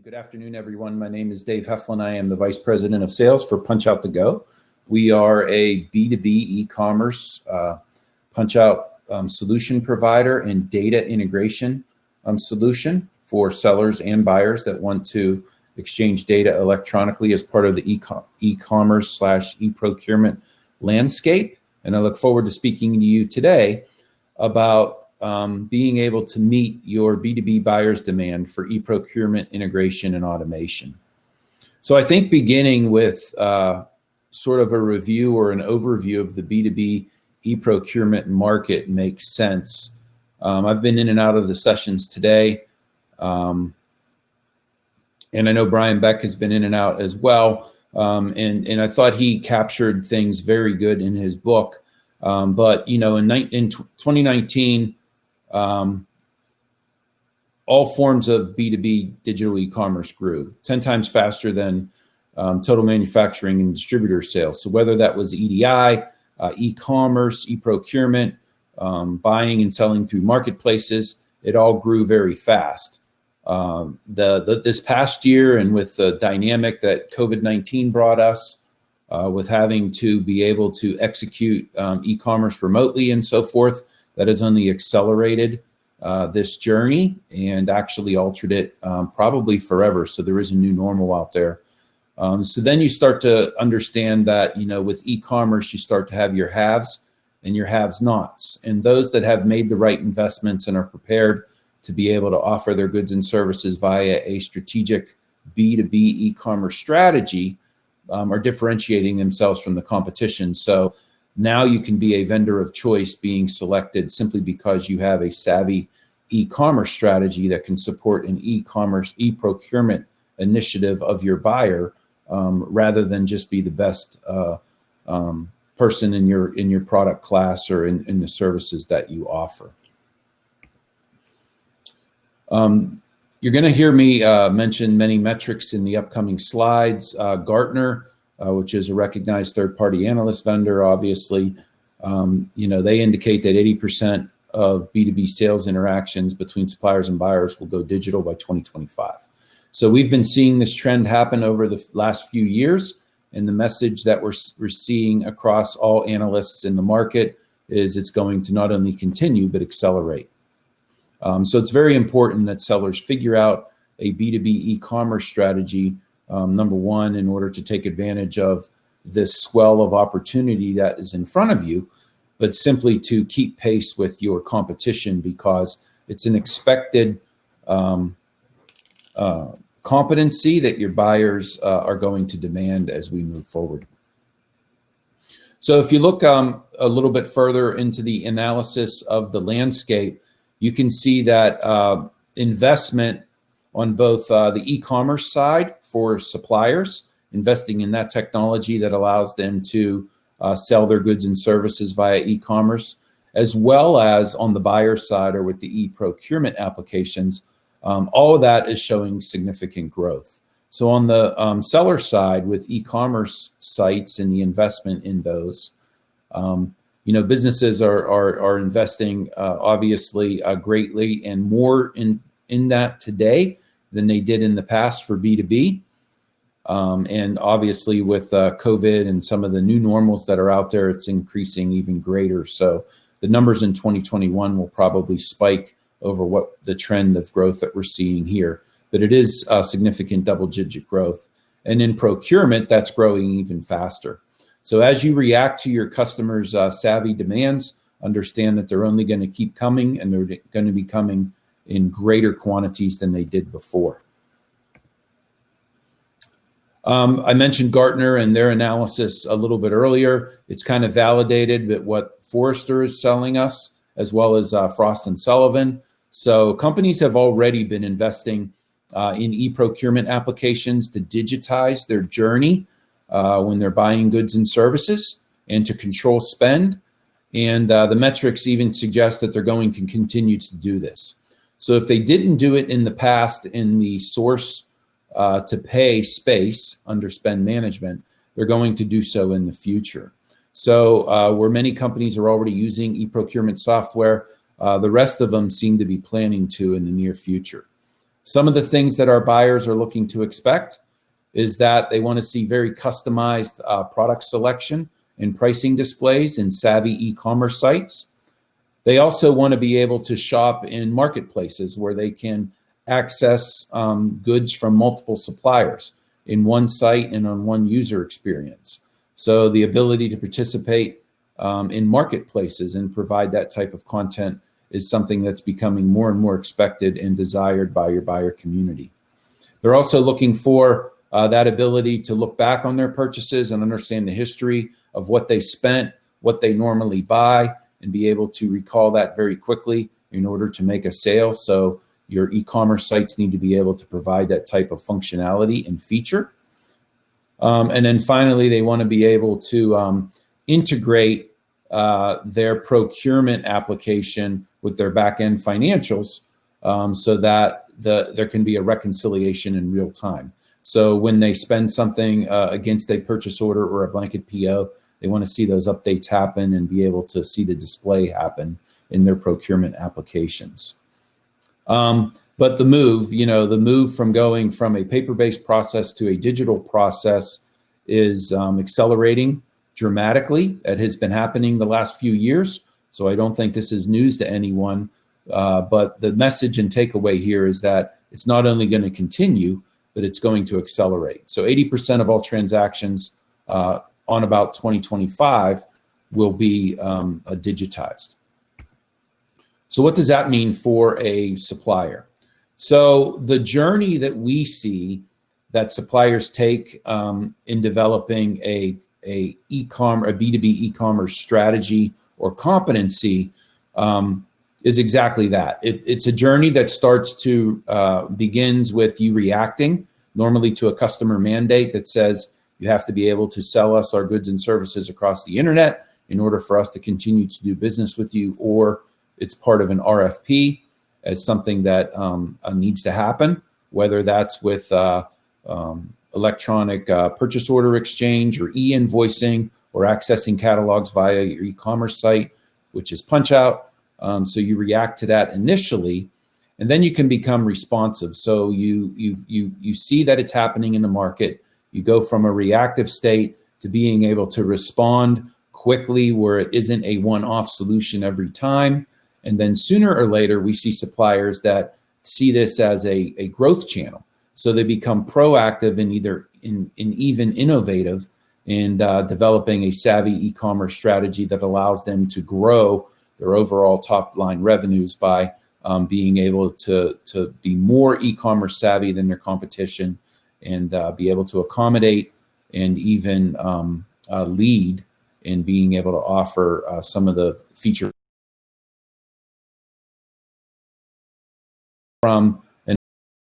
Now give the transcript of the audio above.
Good afternoon, everyone. My name is Dave Heflin. I am the Vice President of Sales for Punchout2Go. We are a B2B e-commerce punch-out solution provider and data integration solution for sellers and buyers that want to exchange data electronically as part of the e-commerce / e-procurement landscape. And I look forward to speaking to you today about being able to meet your B2B buyers demand for e-procurement integration and automation. So I think beginning with sort of a review or an overview of the B2B e-procurement market makes sense. I've been in and out of the sessions today. And I know Brian Beck has been in and out as well. And I thought he captured things very good in his book. But, you know, in 2019, all forms of B2B digital e-commerce grew 10 times faster than total manufacturing and distributor sales. So whether that was EDI, e-commerce, e-procurement, buying and selling through marketplaces, it all grew very fast. This past year, and with the dynamic that COVID-19 brought us, with having to be able to execute e-commerce remotely and so forth, that has only accelerated this journey and actually altered it probably forever. So there is a new normal out there. So then you start to understand that, you know, with e-commerce, you start to have your haves and your have-nots. And those that have made the right investments and are prepared to be able to offer their goods and services via a strategic B2B e-commerce strategy are differentiating themselves from the competition. So now you can be a vendor of choice being selected simply because you have a savvy e-commerce strategy that can support an e-commerce e-procurement initiative of your buyer, rather than just be the best person in your product class or in the services that you offer. You're going to hear me mention many metrics in the upcoming slides. Gartner, which is a recognized third-party analyst vendor, obviously, you know, they indicate that 80% of B2B sales interactions between suppliers and buyers will go digital by 2025. So we've been seeing this trend happen over the last few years, and the message that we're seeing across all analysts in the market is it's going to not only continue, but accelerate. So it's very important that sellers figure out a B2B e-commerce strategy, number one, in order to take advantage of this swell of opportunity that is in front of you, but simply to keep pace with your competition, because it's an expected competency that your buyers are going to demand as we move forward. So if you look a little bit further into the analysis of the landscape, you can see that investment on both the e-commerce side for suppliers, investing in that technology that allows them to sell their goods and services via e-commerce, as well as on the buyer side or with the e-procurement applications, all of that is showing significant growth. So on the seller side with e-commerce sites and the investment in those, you know, businesses are investing obviously greatly and more in that today than they did in the past for B2B. And obviously with COVID and some of the new normals that are out there, it's increasing even greater. So the numbers in 2021 will probably spike over what the trend of growth that we're seeing here. But it is a significant double-digit growth. And in procurement, that's growing even faster. So as you react to your customers' savvy demands, understand that they're only going to keep coming, and they're going to be coming in greater quantities than they did before. I mentioned Gartner and their analysis a little bit earlier. It's kind of validated with what Forrester is selling us, as well as Frost & Sullivan. So companies have already been investing in e-procurement applications to digitize their journey when they're buying goods and services and to control spend. And the metrics even suggest that they're going to continue to do this. So if they didn't do it in the past in the source to pay space under spend management, they're going to do so in the future. So where many companies are already using e-procurement software, the rest of them seem to be planning to in the near future. Some of the things that our buyers are looking to expect is that they want to see very customized product selection and pricing displays in savvy e-commerce sites. They also want to be able to shop in marketplaces where they can access goods from multiple suppliers in one site and on one user experience. So the ability to participate in marketplaces and provide that type of content is something that's becoming more and more expected and desired by your buyer community. They're also looking for that ability to look back on their purchases and understand the history of what they spent, what they normally buy, and be able to recall that very quickly in order to make a sale. So your e-commerce sites need to be able to provide that type of functionality and feature. And then finally, they want to be able to integrate their procurement application with their back-end financials so that there can be a reconciliation in real time. So when they spend something against a purchase order or a blanket PO, they want to see those updates happen and be able to see the display happen in their procurement applications. But the move from going from a paper-based process to a digital process is accelerating dramatically. It has been happening the last few years, so I don't think this is news to anyone. But the message and takeaway here is that it's not only going to continue, but it's going to accelerate. So 80% of all transactions on about 2025 will be digitized. So what does that mean for a supplier? So the journey that we see that suppliers take in developing a B2B e-commerce strategy or competency is exactly that. It's a journey that begins with you reacting normally to a customer mandate that says you have to be able to sell us our goods and services across the internet in order for us to continue to do business with you, or it's part of an RFP as something that needs to happen, whether that's with electronic purchase order exchange or e-invoicing or accessing catalogs via your e-commerce site, which is Punchout. So you react to that initially, and then you can become responsive. So you see that it's happening in the market. You go from a reactive state to being able to respond quickly where it isn't a one-off solution every time. And then sooner or later, we see suppliers that see this as a growth channel. So they become proactive and even innovative in developing a savvy e-commerce strategy that allows them to grow their overall top line revenues by being able to be more e-commerce savvy than their competition and be able to accommodate and even lead in being able to offer some of the features from